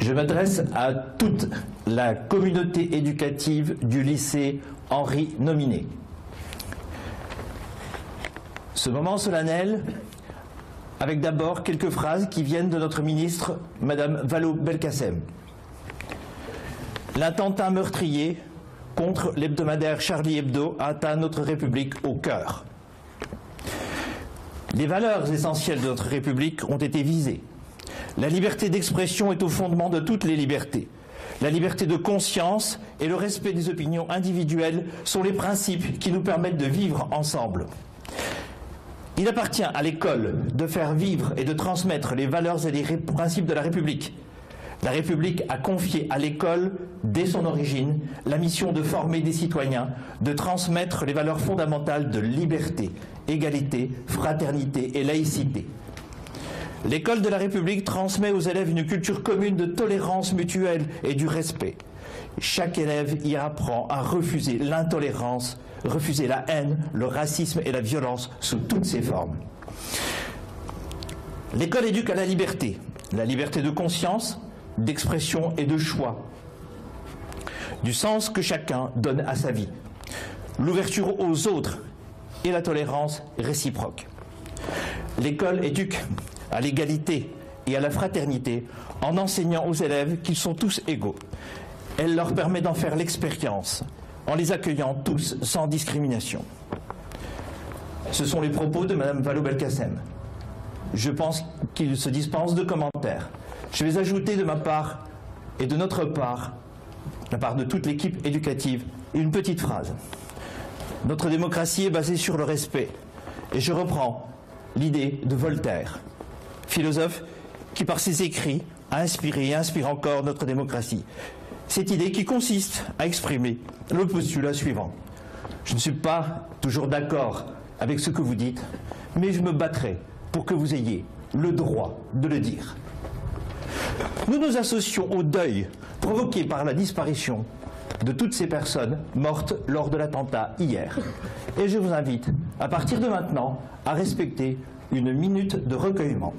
Je m'adresse à toute la communauté éducative du lycée Henri Nominet. Ce moment solennel, avec d'abord quelques phrases qui viennent de notre ministre, Madame Vallaud-Belkacem. L'attentat meurtrier contre l'hebdomadaire Charlie Hebdo a atteint notre République au cœur. Les valeurs essentielles de notre République ont été visées. La liberté d'expression est au fondement de toutes les libertés. La liberté de conscience et le respect des opinions individuelles sont les principes qui nous permettent de vivre ensemble. Il appartient à l'école de faire vivre et de transmettre les valeurs et les principes de la République. La République a confié à l'école, dès son origine, la mission de former des citoyens, de transmettre les valeurs fondamentales de liberté, égalité, fraternité et laïcité. L'école de la République transmet aux élèves une culture commune de tolérance mutuelle et du respect. Chaque élève y apprend à refuser l'intolérance, refuser la haine, le racisme et la violence sous toutes ses formes. L'école éduque à la liberté de conscience, d'expression et de choix, du sens que chacun donne à sa vie, l'ouverture aux autres et la tolérance réciproque. L'école éduque à l'égalité et à la fraternité en enseignant aux élèves qu'ils sont tous égaux. Elle leur permet d'en faire l'expérience en les accueillant tous sans discrimination. Ce sont les propos de Madame Vallaud-Belkacem. Je pense qu'il se dispense de commentaires. Je vais ajouter de ma part et de notre part, de la part de toute l'équipe éducative, une petite phrase. Notre démocratie est basée sur le respect. Et je reprends l'idée de Voltaire, philosophe qui par ses écrits a inspiré et inspire encore notre démocratie. Cette idée qui consiste à exprimer le postulat suivant. Je ne suis pas toujours d'accord avec ce que vous dites, mais je me battrai pour que vous ayez le droit de le dire. Nous nous associons au deuil provoqué par la disparition de toutes ces personnes mortes lors de l'attentat hier. Et je vous invite, à partir de maintenant, à respecter une minute de recueillement.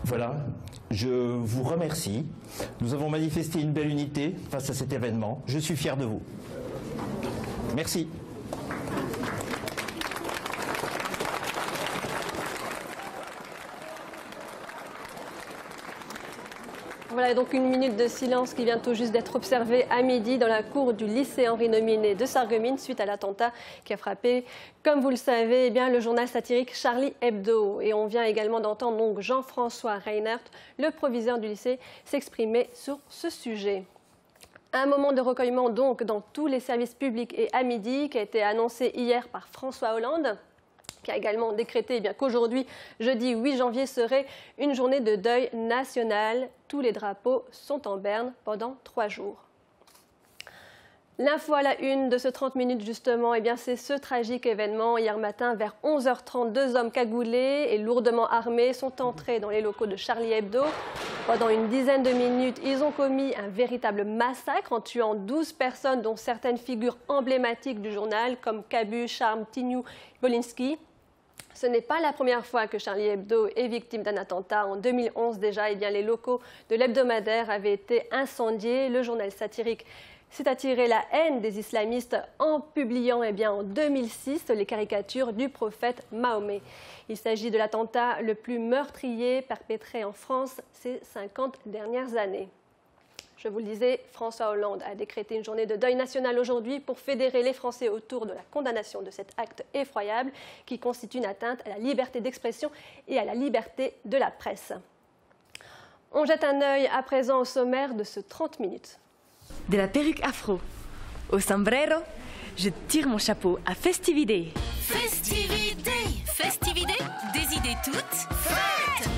Voilà, je vous remercie. Nous avons manifesté une belle unité face à cet événement. Je suis fier de vous. Merci. Voilà donc une minute de silence qui vient tout juste d'être observée à midi dans la cour du lycée Henri Nominet de Sarreguemines suite à l'attentat qui a frappé, comme vous le savez, le journal satirique Charlie Hebdo. Et on vient également d'entendre donc Jean-François Reinert, le proviseur du lycée, s'exprimer sur ce sujet. Un moment de recueillement donc dans tous les services publics et à midi qui a été annoncé hier par François Hollande, qui a également décrété qu'aujourd'hui, jeudi 8 janvier, serait une journée de deuil national. Tous les drapeaux sont en berne pendant 3 jours. L'info à la une de ce 30 minutes justement, c'est ce tragique événement. Hier matin, vers 11h30, 2 hommes cagoulés et lourdement armés sont entrés dans les locaux de Charlie Hebdo. Pendant une dizaine de minutes, ils ont commis un véritable massacre en tuant 12 personnes, dont certaines figures emblématiques du journal, comme Cabu, Charme, Tignou, Bolinski. Ce n'est pas la première fois que Charlie Hebdo est victime d'un attentat. En 2011 déjà, les locaux de l'hebdomadaire avaient été incendiés. Le journal satirique C'est attirer la haine des islamistes en publiant en 2006 les caricatures du prophète Mahomet. Il s'agit de l'attentat le plus meurtrier perpétré en France ces 50 dernières années. Je vous le disais, François Hollande a décrété une journée de deuil national aujourd'hui pour fédérer les Français autour de la condamnation de cet acte effroyable qui constitue une atteinte à la liberté d'expression et à la liberté de la presse. On jette un œil à présent au sommaire de ce 30 minutes. De la perruque afro au sombrero, je tire mon chapeau à Festivité. Festivité, festivité, des idées toutes faites.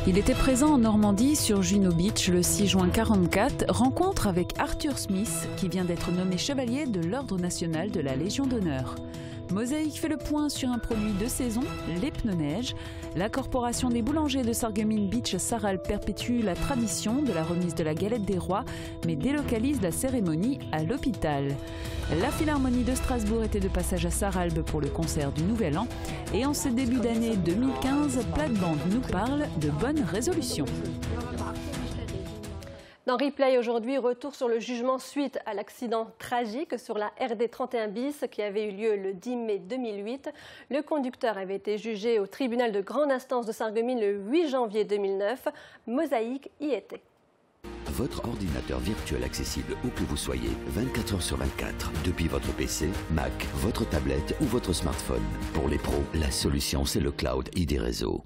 Il était présent en Normandie sur Juno Beach le 6 juin 1944, rencontre avec Arthur Smith qui vient d'être nommé chevalier de l'Ordre national de la Légion d'honneur. Mosaïque fait le point sur un produit de saison, les pneus neige. La corporation des boulangers de Sarreguemines Beach Sarral perpétue la tradition de la remise de la galette des rois, mais délocalise la cérémonie à l'hôpital. La Philharmonie de Strasbourg était de passage à Sarralbe pour le concert du Nouvel An. Et en ce début d'année 2015, Plate-Bande nous parle de bonnes résolutions. Dans Replay aujourd'hui, retour sur le jugement suite à l'accident tragique sur la RD 31 bis qui avait eu lieu le 10 mai 2008. Le conducteur avait été jugé au tribunal de grande instance de Sarreguemines le 8 janvier 2009. Mosaïque y était. Votre ordinateur virtuel accessible où que vous soyez, 24 heures sur 24, depuis votre PC, Mac, votre tablette ou votre smartphone. Pour les pros, la solution c'est le cloud ID Réseau.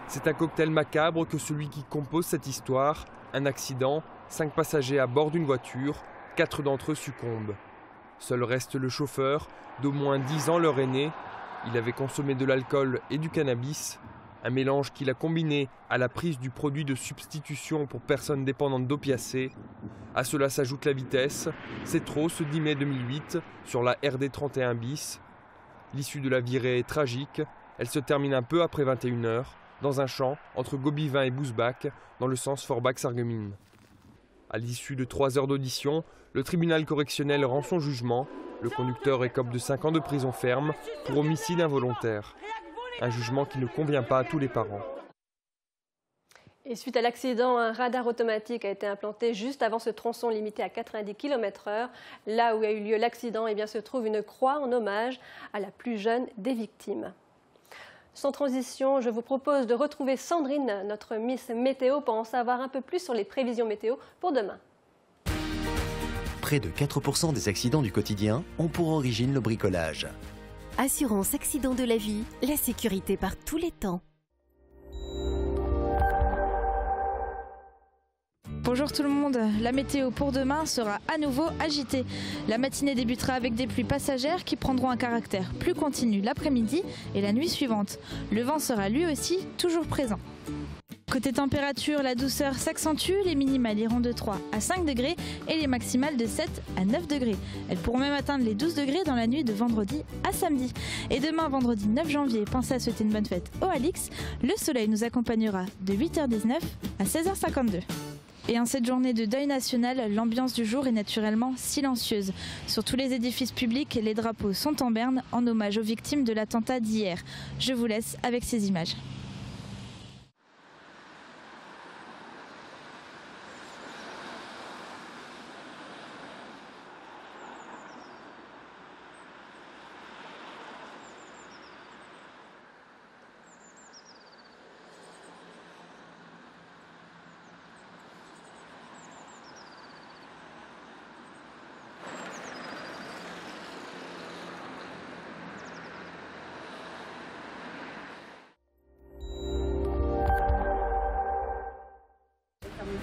C'est un cocktail macabre que celui qui compose cette histoire. Un accident, 5 passagers à bord d'une voiture, 4 d'entre eux succombent. Seul reste le chauffeur, d'au moins 10 ans leur aîné. Il avait consommé de l'alcool et du cannabis, un mélange qu'il a combiné à la prise du produit de substitution pour personnes dépendantes d'opiacés. À cela s'ajoute la vitesse. C'est trop ce 10 mai 2008 sur la RD 31 bis. L'issue de la virée est tragique. Elle se termine un peu après 21h. Dans un champ entre Gobivin et Bousbach, dans le sens Forbach-Sarreguemines. À l'issue de 3 heures d'audition, le tribunal correctionnel rend son jugement. Le conducteur écope de 5 ans de prison ferme pour homicide involontaire. Un jugement qui ne convient pas à tous les parents. Et suite à l'accident, un radar automatique a été implanté juste avant ce tronçon limité à 90 km/h. Là où a eu lieu l'accident, se trouve une croix en hommage à la plus jeune des victimes. Sans transition, je vous propose de retrouver Sandrine, notre Miss Météo, pour en savoir un peu plus sur les prévisions météo pour demain. Près de 4% des accidents du quotidien ont pour origine le bricolage. Assurance accident de la vie, la sécurité par tous les temps. Bonjour tout le monde, la météo pour demain sera à nouveau agitée. La matinée débutera avec des pluies passagères qui prendront un caractère plus continu l'après-midi et la nuit suivante. Le vent sera lui aussi toujours présent. Côté température, la douceur s'accentue, les minimales iront de 3 à 5 degrés et les maximales de 7 à 9 degrés. Elles pourront même atteindre les 12 degrés dans la nuit de vendredi à samedi. Et demain, vendredi 9 janvier, pensez à souhaiter une bonne fête au Alix. Le soleil nous accompagnera de 8h19 à 16h52. Et en cette journée de deuil national, l'ambiance du jour est naturellement silencieuse. Sur tous les édifices publics, les drapeaux sont en berne en hommage aux victimes de l'attentat d'hier. Je vous laisse avec ces images.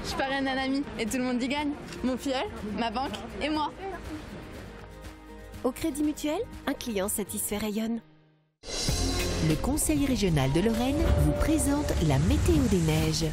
Je parraine un ami et tout le monde y gagne. Mon filleul, ma banque et moi. Au Crédit Mutuel, un client satisfait rayonne. Le Conseil régional de Lorraine vous présente la météo des neiges.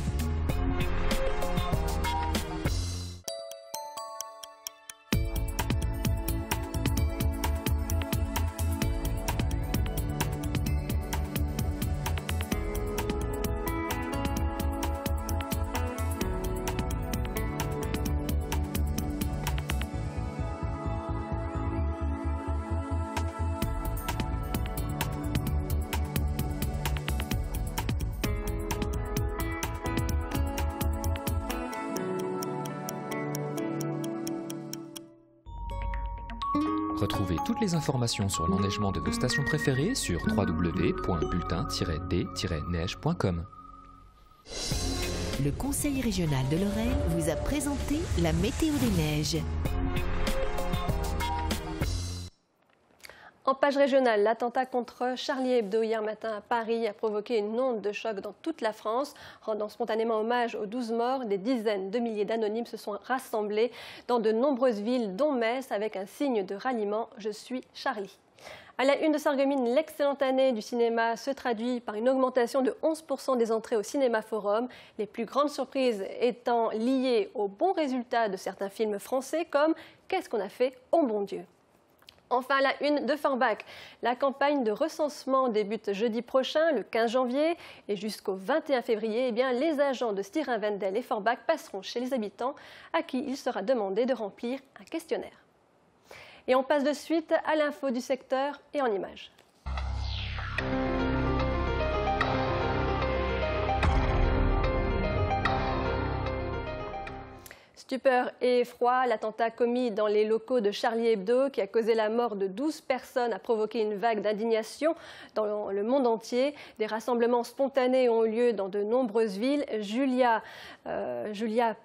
Retrouvez toutes les informations sur l'enneigement de vos stations préférées sur www.bulletin-d-neige.com. Le Conseil régional de Lorraine vous a présenté la météo des neiges. En page régionale, l'attentat contre Charlie Hebdo hier matin à Paris a provoqué une onde de choc dans toute la France. Rendant spontanément hommage aux 12 morts, des dizaines de milliers d'anonymes se sont rassemblés dans de nombreuses villes, dont Metz, avec un signe de ralliement « Je suis Charlie ». À la une de Sarreguemines, l'excellente année du cinéma se traduit par une augmentation de 11% des entrées au Cinéma Forum, les plus grandes surprises étant liées aux bons résultats de certains films français comme « Qu'est-ce qu'on a fait, oh bon Dieu ». Enfin, à la une de Forbach, la campagne de recensement débute jeudi prochain, le 15 janvier, et jusqu'au 21 février, les agents de Stirin-Wendel et Forbach passeront chez les habitants à qui il sera demandé de remplir un questionnaire. Et on passe de suite à l'info du secteur et en images. Stupeur et effroi, l'attentat commis dans les locaux de Charlie Hebdo qui a causé la mort de 12 personnes a provoqué une vague d'indignation dans le monde entier. Des rassemblements spontanés ont eu lieu dans de nombreuses villes. Julia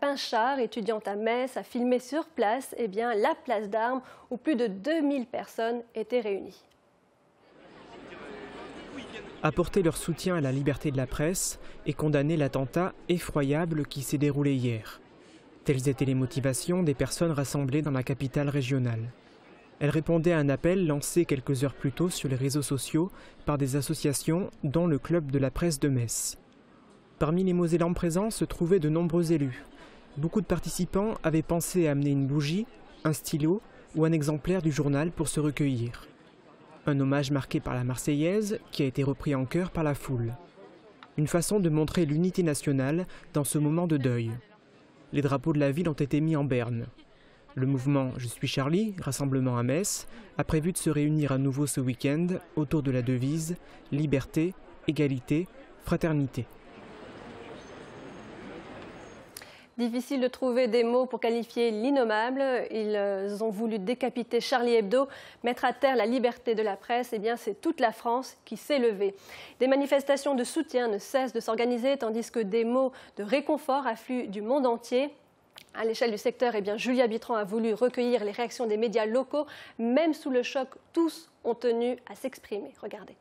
Pinchard, étudiante à Metz, a filmé sur place la place d'Armes où plus de 2000 personnes étaient réunies. Apporter leur soutien à la liberté de la presse et condamner l'attentat effroyable qui s'est déroulé hier. Telles étaient les motivations des personnes rassemblées dans la capitale régionale. Elles répondaient à un appel lancé quelques heures plus tôt sur les réseaux sociaux par des associations, dont le Club de la presse de Metz. Parmi les Mosellans présents se trouvaient de nombreux élus. Beaucoup de participants avaient pensé à amener une bougie, un stylo ou un exemplaire du journal pour se recueillir. Un hommage marqué par la Marseillaise qui a été repris en chœur par la foule. Une façon de montrer l'unité nationale dans ce moment de deuil. Les drapeaux de la ville ont été mis en berne. Le mouvement « Je suis Charlie », rassemblement à Metz, a prévu de se réunir à nouveau ce week-end autour de la devise « Liberté, égalité, fraternité ». Difficile de trouver des mots pour qualifier l'innommable. Ils ont voulu décapiter Charlie Hebdo, mettre à terre la liberté de la presse. C'est toute la France qui s'est levée. Des manifestations de soutien ne cessent de s'organiser, tandis que des mots de réconfort affluent du monde entier. À l'échelle du secteur, Julia Bitran a voulu recueillir les réactions des médias locaux. Même sous le choc, tous ont tenu à s'exprimer. Regardez.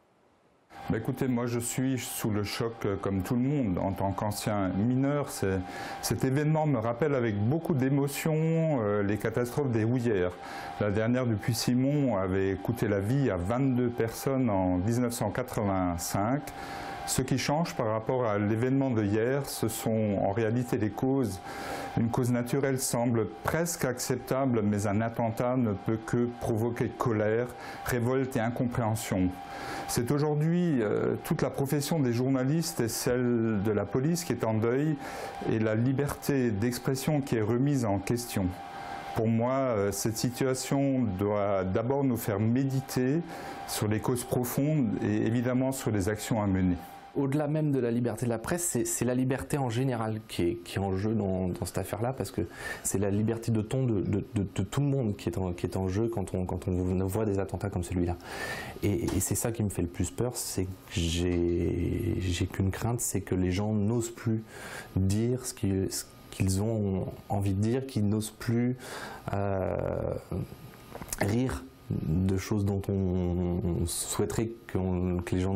Écoutez, moi je suis sous le choc comme tout le monde. En tant qu'ancien mineur, cet événement me rappelle avec beaucoup d'émotion les catastrophes des houillères. La dernière du Puy-Simon avait coûté la vie à 22 personnes en 1985. Ce qui change par rapport à l'événement de hier, ce sont en réalité les causes. Une cause naturelle semble presque acceptable, mais un attentat ne peut que provoquer colère, révolte et incompréhension. C'est aujourd'hui toute la profession des journalistes et celle de la police qui est en deuil et la liberté d'expression qui est remise en question. Pour moi, cette situation doit d'abord nous faire méditer sur les causes profondes et évidemment sur les actions à mener. Au-delà même de la liberté de la presse, c'est la liberté en général qui est en jeu dans cette affaire-là, parce que c'est la liberté de ton de tout le monde qui est en jeu quand on voit des attentats comme celui-là. Et c'est ça qui me fait le plus peur, c'est que j'ai qu'une crainte, c'est que les gens n'osent plus dire ce qu'ils ont envie de dire, qu'ils n'osent plus rire de choses dont on souhaiterait que les gens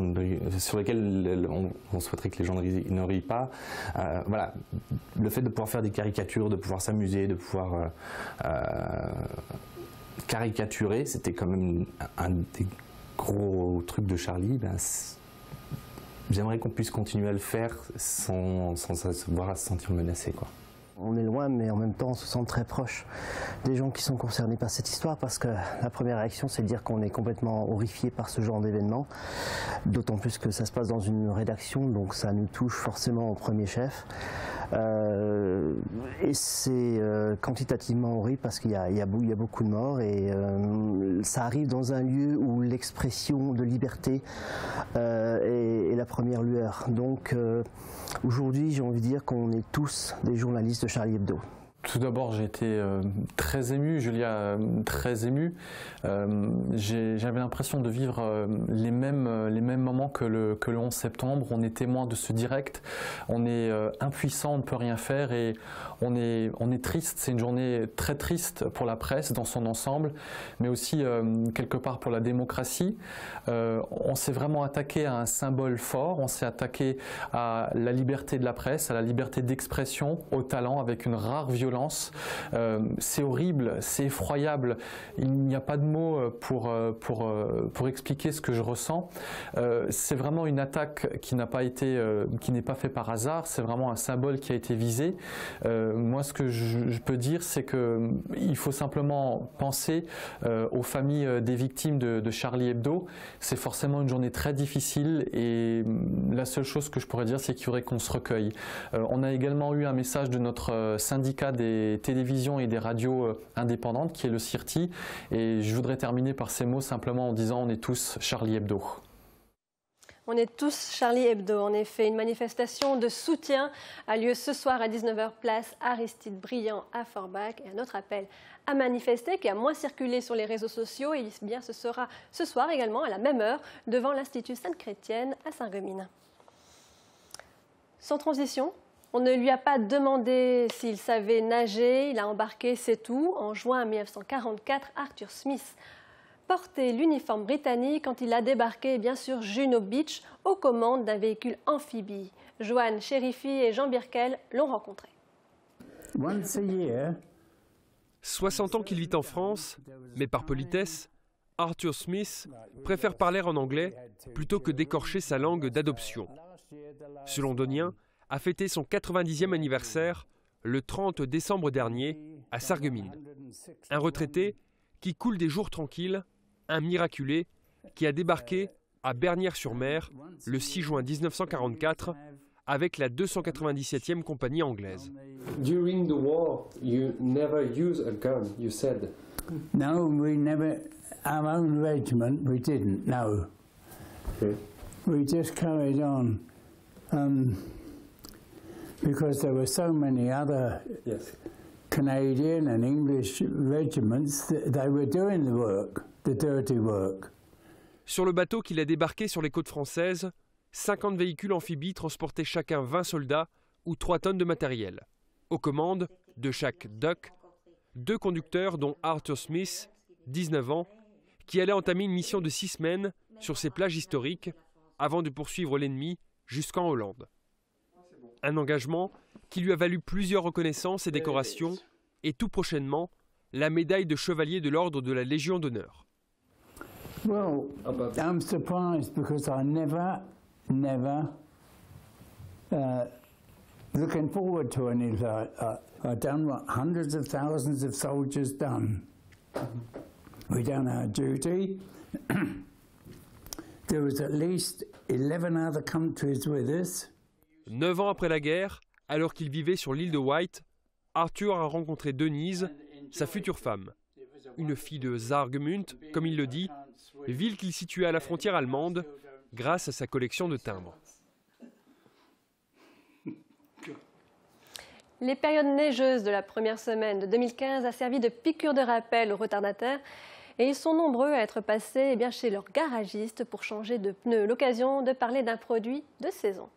sur lesquelles on souhaiterait que les gens ne rient pas. Voilà, le fait de pouvoir faire des caricatures, de pouvoir s'amuser, de pouvoir caricaturer, c'était quand même un des gros trucs de Charlie. J'aimerais qu'on puisse continuer à le faire sans se sentir menacé, quoi. On est loin, mais en même temps, on se sent très proche des gens qui sont concernés par cette histoire, parce que la première réaction, c'est de dire qu'on est complètement horrifié par ce genre d'événement, d'autant plus que ça se passe dans une rédaction, donc ça nous touche forcément au premier chef. Et c'est quantitativement horrible parce qu'il y a beaucoup de morts, et ça arrive dans un lieu où l'expression de liberté est la première lueur. Donc aujourd'hui, j'ai envie de dire qu'on est tous des journalistes de Charlie Hebdo. Tout d'abord, j'ai été très ému, Julia, très ému. J'avais l'impression de vivre les mêmes moments que le 11 septembre. On est témoin de ce direct, on est impuissant, on ne peut rien faire et on est triste. C'est une journée très triste pour la presse dans son ensemble, mais aussi quelque part pour la démocratie. On s'est vraiment attaqué à un symbole fort, on s'est attaqué à la liberté de la presse, à la liberté d'expression, au talent, avec une rare violence. C'est horrible, c'est effroyable. Il n'y a pas de mots pour expliquer ce que je ressens. C'est vraiment une attaque qui n'est pas faite par hasard. C'est vraiment un symbole qui a été visé. Moi, ce que je peux dire, c'est que il faut simplement penser aux familles des victimes de Charlie Hebdo. C'est forcément une journée très difficile et la seule chose que je pourrais dire, c'est qu'il faudrait qu'on se recueille. On a également eu un message de notre syndicat des télévisions et des radios indépendantes, qui est le CIRTI, et je voudrais terminer par ces mots simplement en disant on est tous Charlie Hebdo. On est tous Charlie Hebdo. En effet, une manifestation de soutien a lieu ce soir à 19h, place Aristide Briand à Forbach. Et un autre appel à manifester qui a moins circulé sur les réseaux sociaux. Et bien, ce sera ce soir également à la même heure devant l'Institut Sainte-Chrétienne à Sarreguemines. Sans transition, on ne lui a pas demandé s'il savait nager. Il a embarqué, c'est tout. En juin 1944, Arthur Smith portait l'uniforme britannique quand il a débarqué bien sûr Juno Beach aux commandes d'un véhicule amphibie. Joanne Chérifi et Jean Birkel l'ont rencontré. 60 ans qu'il vit en France, mais par politesse, Arthur Smith préfère parler en anglais plutôt que d'écorcher sa langue d'adoption. Ce londonien a fêté son 90e anniversaire le 30 décembre dernier à Sarreguemines. Un retraité qui coule des jours tranquilles, un miraculé qui a débarqué à Bernières-sur-Mer le 6 juin 1944 avec la 297e compagnie anglaise. During the war, you never use a gun, you said. No, we never. Our own regiment, we didn't. No. Okay. We just carried on because there were so many other Canadian and English regiments. They were doing the work, the dirty work. Sur le bateau qu'il a débarqué sur les côtes françaises, 50 véhicules amphibies transportaient chacun 20 soldats ou 3 tonnes de matériel. Aux commandes de chaque Duck, 2 conducteurs dont Arthur Smith, 19 ans, qui allait entamer une mission de 6 semaines sur ces plages historiques avant de poursuivre l'ennemi jusqu'en Hollande. Un engagement qui lui a valu plusieurs reconnaissances et décorations et tout prochainement la médaille de chevalier de l'ordre de la Légion d'honneur. Well, I'm surprised because I never looking forward to anything like that. I've done what hundreds of thousands of soldiers done. We done our duty. There was at least 11 other countries with us. 9 ans après la guerre, alors qu'il vivait sur l'île de Wight, Arthur a rencontré Denise, sa future femme. Une fille de Sarreguemines, comme il le dit, ville qu'il situait à la frontière allemande, grâce à sa collection de timbres. Les périodes neigeuses de la première semaine de 2015 a servi de piqûre de rappel aux retardataires et ils sont nombreux à être passés chez leur garagiste pour changer de pneus. L'occasion de parler d'un produit de saison.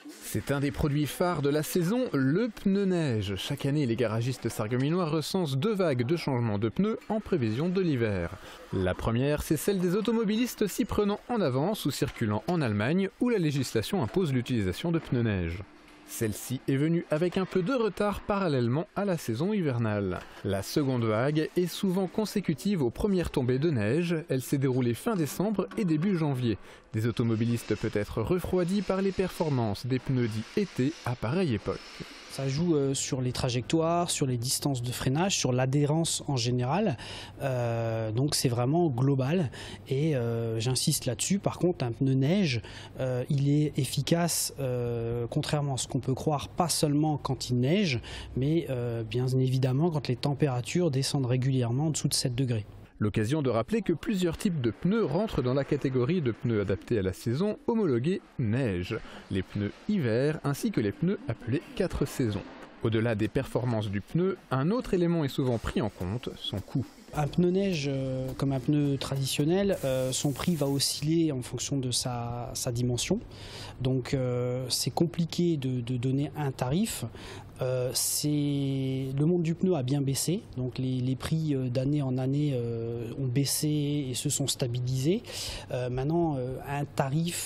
C'est un des produits phares de la saison, le pneu neige. Chaque année, les garagistes sarregueminois recensent 2 vagues de changement de pneus en prévision de l'hiver. La première, c'est celle des automobilistes s'y prenant en avance ou circulant en Allemagne, où la législation impose l'utilisation de pneus neige. Celle-ci est venue avec un peu de retard parallèlement à la saison hivernale. La seconde vague est souvent consécutive aux premières tombées de neige. Elle s'est déroulée fin décembre et début janvier. Des automobilistes peut-être refroidis par les performances des pneus dits été à pareille époque. Ça joue sur les trajectoires, sur les distances de freinage, sur l'adhérence en général. Donc c'est vraiment global et j'insiste là-dessus. Par contre, un pneu neige, il est efficace, contrairement à ce qu'on peut croire, pas seulement quand il neige, mais bien évidemment quand les températures descendent régulièrement en dessous de 7 degrés. L'occasion de rappeler que plusieurs types de pneus rentrent dans la catégorie de pneus adaptés à la saison homologués neige. Les pneus hiver ainsi que les pneus appelés 4 saisons. Au-delà des performances du pneu, un autre élément est souvent pris en compte, son coût. Un pneu neige, comme un pneu traditionnel, son prix va osciller en fonction de sa dimension. Donc c'est compliqué de donner un tarif. Le monde du pneu a bien baissé, donc les prix d'année en année ont baissé et se sont stabilisés. Maintenant,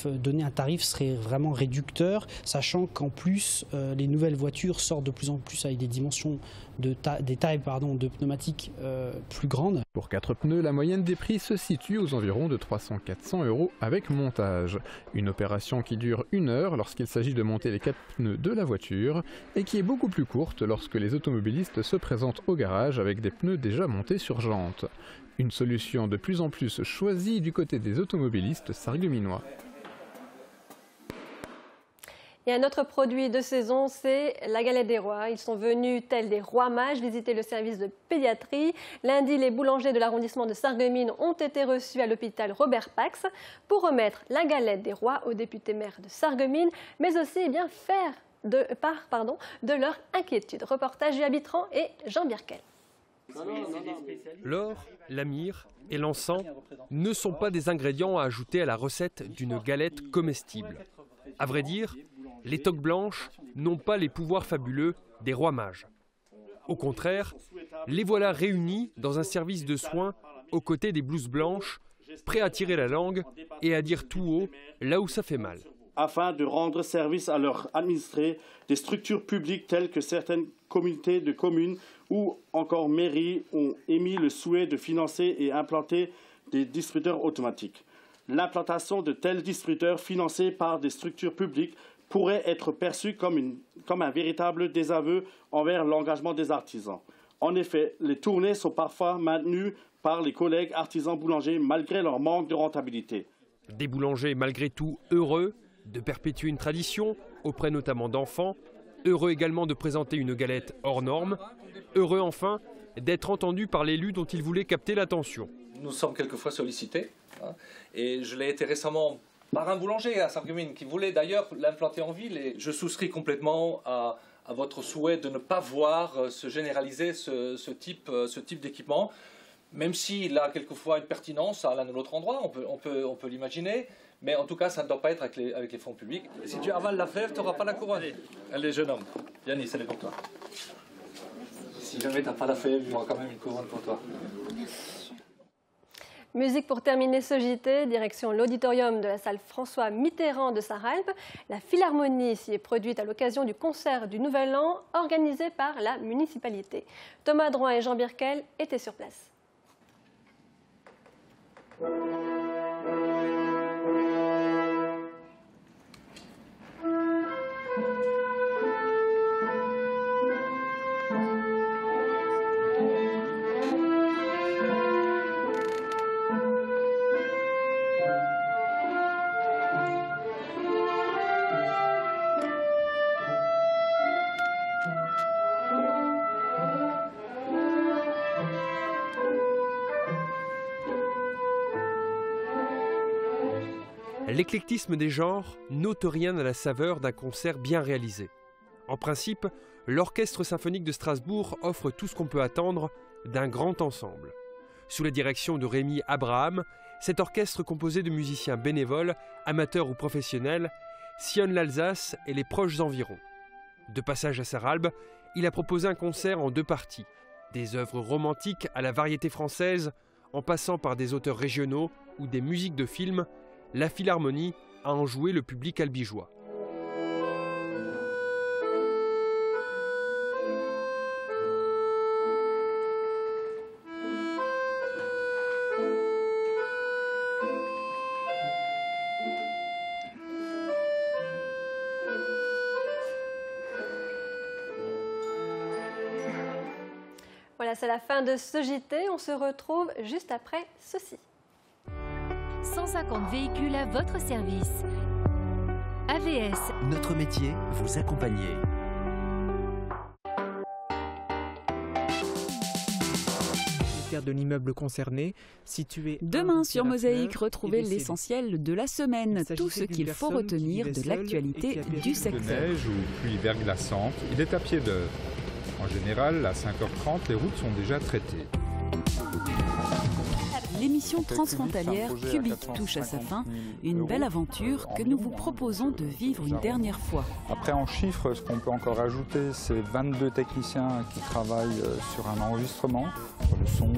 donner un tarif serait vraiment réducteur, sachant qu'en plus les nouvelles voitures sortent de plus en plus avec des dimensions des tailles de pneumatiques plus grandes. Pour 4 pneus, la moyenne des prix se situe aux environs de 300-400 € avec montage. Une opération qui dure 1 heure lorsqu'il s'agit de monter les 4 pneus de la voiture et qui est beaucoup plus courte lorsque les automobilistes se présentent au garage avec des pneus déjà montés sur jantes. Une solution de plus en plus choisie du côté des automobilistes sarregueminois. Et un autre produit de saison, c'est la galette des rois. Ils sont venus, tels des rois mages, visiter le service de pédiatrie. Lundi, les boulangers de l'arrondissement de Sarreguemines ont été reçus à l'hôpital Robert Pax pour remettre la galette des rois au député maire de Sarreguemines, mais aussi faire de leur inquiétude. Reportage du Habitran et Jean Birkel. L'or, la myrrhe et l'encens ne sont pas des ingrédients à ajouter à la recette d'une galette comestible. À vrai dire, les toques blanches n'ont pas les pouvoirs fabuleux des rois mages. Au contraire, les voilà réunis dans un service de soins aux côtés des blouses blanches, prêts à tirer la langue et à dire tout haut là où ça fait mal. Afin de rendre service à leurs administrés, des structures publiques telles que certaines communautés de communes ou encore mairies ont émis le souhait de financer et implanter des distributeurs automatiques. L'implantation de tels distributeurs financés par des structures publiques pourrait être perçue comme un véritable désaveu envers l'engagement des artisans. En effet, les tournées sont parfois maintenues par les collègues artisans boulangers malgré leur manque de rentabilité. Des boulangers malgré tout heureux de perpétuer une tradition auprès notamment d'enfants, heureux également de présenter une galette hors norme, heureux enfin d'être entendus par l'élu dont ils voulaient capter l'attention. Nous sommes quelquefois sollicités, et je l'ai été récemment par un boulanger à Sarreguemines qui voulait d'ailleurs l'implanter en ville, et je souscris complètement à votre souhait de ne pas voir se généraliser ce type d'équipement, même s'il a quelquefois une pertinence à l'un ou l'autre endroit, on peut l'imaginer, mais en tout cas ça ne doit pas être avec les fonds publics. Si tu avales la fève, tu n'auras pas la couronne. Allez, jeune homme, Yannis, elle est pour toi. Si jamais tu n'as pas la fève, il y aura quand même une couronne pour toi. Musique pour terminer ce JT, direction l'auditorium de la salle François Mitterrand de Sarralbe. La Philharmonie s'y est produite à l'occasion du concert du Nouvel An organisé par la municipalité. Thomas Drouin et Jean Birkel étaient sur place. L'éclectisme des genres n'ôte rien à la saveur d'un concert bien réalisé. En principe, l'Orchestre symphonique de Strasbourg offre tout ce qu'on peut attendre d'un grand ensemble. Sous la direction de Rémi Abraham, cet orchestre composé de musiciens bénévoles, amateurs ou professionnels, sillonne l'Alsace et les proches environs. De passage à Sarralbe, il a proposé un concert en 2 parties. Des œuvres romantiques à la variété française, en passant par des auteurs régionaux ou des musiques de films, la Philharmonie a enjoué le public albigeois. Voilà, c'est la fin de ce JT. On se retrouve juste après ceci. 150 véhicules à votre service. AVS. Notre métier, vous accompagner. De l'immeuble concerné, situé demain sur Mosaïque, retrouvez l'essentiel de la semaine, tout ce qu'il faut retenir de l'actualité du secteur. De neige ou pluie verglaçante, il est à pied d'œuvre. En général, à 5h30, les routes sont déjà traitées. L'émission transfrontalière Cubic touche à sa fin, une belle aventure que nous vous proposons de vivre une dernière fois. Après, en chiffres, ce qu'on peut encore ajouter, c'est 22 techniciens qui travaillent sur un enregistrement, sur le son,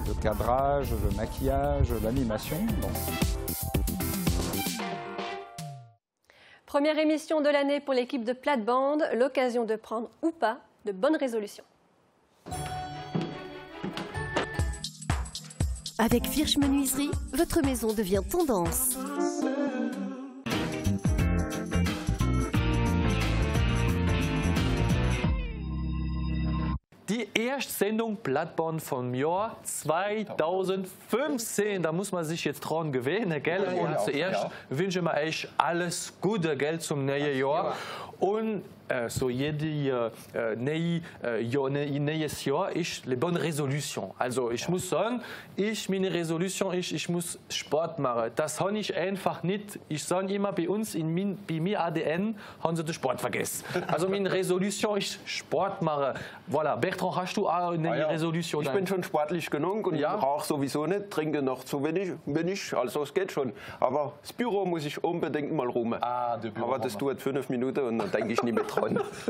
le cadrage, le maquillage, l'animation. Première émission de l'année pour l'équipe de Plate-Bande, l'occasion de prendre ou pas de bonnes résolutions. Avec Virch Menuiserie, votre maison devient tendance. Die erste Sendung Plate-Bande vom Jahr 2015. Da muss man sich jetzt dran gewöhnen, gell? Und zuerst wünschen wir euch alles Gute, gell, zum neuen Jahr. Und so jedes Jahr ist eine bonne Resolution. Also ich muss sagen, meine Resolution ist, ich muss Sport machen. Das habe ich einfach nicht. Ich sage immer, bei uns, bei mir ADN, haben sie den Sport vergessen. Also meine Resolution ist Sport machen. Voilà. Bertrand, hast du auch eine Resolution? Ich bin schon sportlich genug und ich rauche sowieso nicht, trinke noch zu wenig, also es geht schon. Aber das Büro muss ich unbedingt mal rum. Aber das dauert 5 Minuten und dann denke ich nicht mehr dran.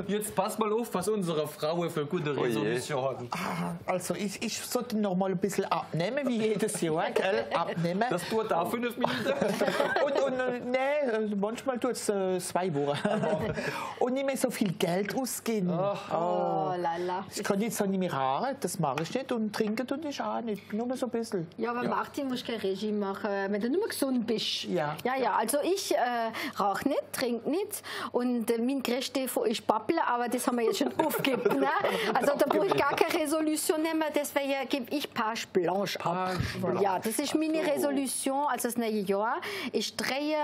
Jetzt pass mal auf, was unsere Frauen für gute Resolution haben. Also ich sollte noch mal ein bisschen abnehmen, wie jedes Jahr, gell? Abnehmen. Das tut auch 5 Minuten. Nee, manchmal tut es 2 Wochen. Und nicht mehr so viel Geld ausgeben. Lala. Ich kann jetzt nicht mehr rauchen, das mache ich nicht. Und trinken tue ich auch nicht, nur mal so ein bisschen. Ja, aber Martin muss kein Regime machen, wenn du nur gesund bist. Ja. Ja, also ich rauche nicht, trinke nicht. Und mein größter ist Babbeln, aber das haben wir jetzt schon aufgegeben. Ne? Also da brauche ich gar keine Resolution nehmen, deswegen gebe ich Page Blanche ab. Ja, das ist meine Resolution, also das neue Jahr. Ich drehe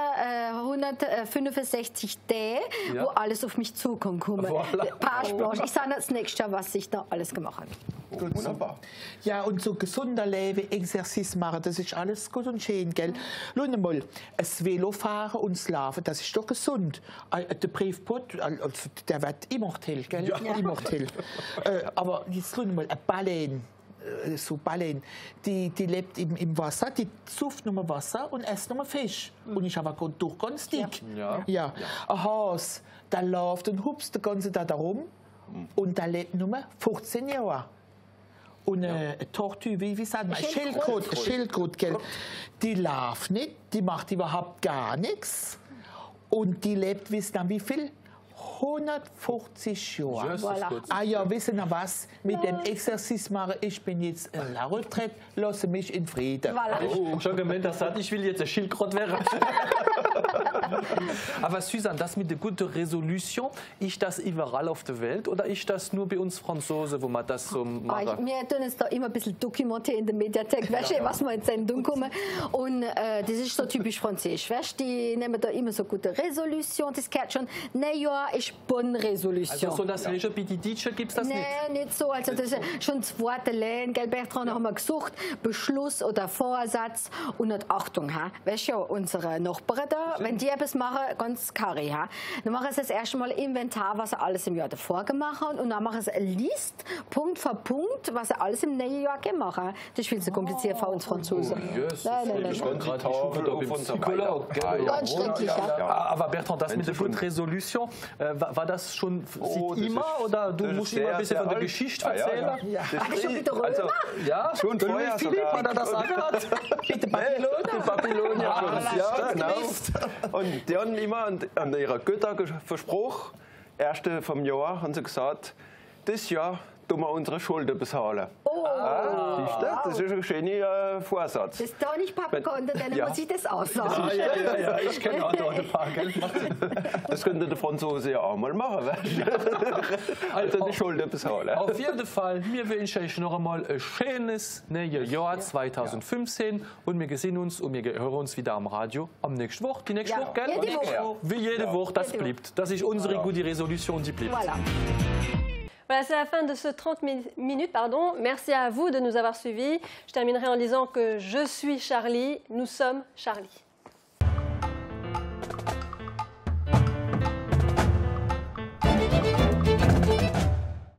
165 Tage, wo alles auf mich zukommt. Page Blanche. Ich sage das nächste Jahr, was ich da alles gemacht habe. Gut, wunderbar. Ja, und so gesunder Leben, Exerzice machen, das ist alles gut und schön, gell? Schau mal, das Velofahren und das Laufen, das ist doch gesund. Der Briefpott, also der wird immortal, gell? Ja. Immortal. Aber jetzt schau mal, eine Baleine, so Baleine, die lebt im Wasser, die sauft nur Wasser und isst nur Fisch. Und ist aber durch ganz dick. Ja. Ein Hase, der läuft und hupst den ganzen Tag rum und der lebt nur 15 Jahre. Und eine Tortue, wie sagt man, Schildkröte, gell? Die läuft nicht, die macht überhaupt gar nichts. Und die lebt, wisst ihr, wie viel? 150 Jahre. Voilà. Ja, wissen Sie was? Mit dem Exerzice machen, ich bin jetzt in la Retraite, lasse mich in Frieden. Voilà. Schon gemeint, ich will jetzt ein Schildkröte werden. Aber Susanne, das mit der guten Resolution, ist das überall auf der Welt oder ist das nur bei uns Franzosen, wo man das so machen? Wir tun es da immer ein bisschen dokumentieren in der Mediathek, was wir in Sendung kommen. Und das ist so typisch französisch. Weißt? Die nehmen da immer so gute Resolution, das gehört schon, Neujahr ist bonne Resolution. Also so das Leger bei den Deutschen gibt es das nicht? Nein, nicht so. Also das ist schon das Wort allein, gell, Bertrand, haben wir gesucht, Beschluss oder Vorsatz und nicht Achtung. Ha? Weißt du, unsere Nachbarn da, wenn die etwas machen, ganz kari. Ha? Dann machen sie das erste Mal Inventar, was sie alles im Jahr davor gemacht haben und dann machen sie eine Liste, Punkt für Punkt, was sie alles im neuen Jahr gemacht haben. Das ist viel zu kompliziert für uns Franzosen. Ganz schrecklich, ja. Aber Bertrand, das mit der guten Resolution, war das schon immer oder du musst immer ein bisschen von der Geschichte erzählen? Ja, schon vorher Philipp hat er das angehört. Bitte Babylon. Ja, genau. Und die haben immer an ihrer Götter versprochen, erste vom Jahr, haben sie gesagt, das Jahr tun wir unsere Schulden bezahlen. Das ist ein schöner Vorsatz. Das da nicht Papa konnte, dann muss ich das aussagen. Ja, ich kenne auch noch ein paar, gell? Das könnte der Franzose ja auch mal machen. Also die Schulden bezahlen. Auf jeden Fall, wir wünschen euch noch einmal ein schönes neues Jahr 2015 und wir sehen uns und wir hören uns wieder am Radio am nächsten Woche. Die nächste Woche, gell? Jede Woche. Wie jede Woche, das bleibt. Das ist unsere gute Resolution, die bleibt. Voilà. Voilà, c'est la fin de ce 30 minutes. Pardon. Merci à vous de nous avoir suivis. Je terminerai en disant que je suis Charlie, nous sommes Charlie.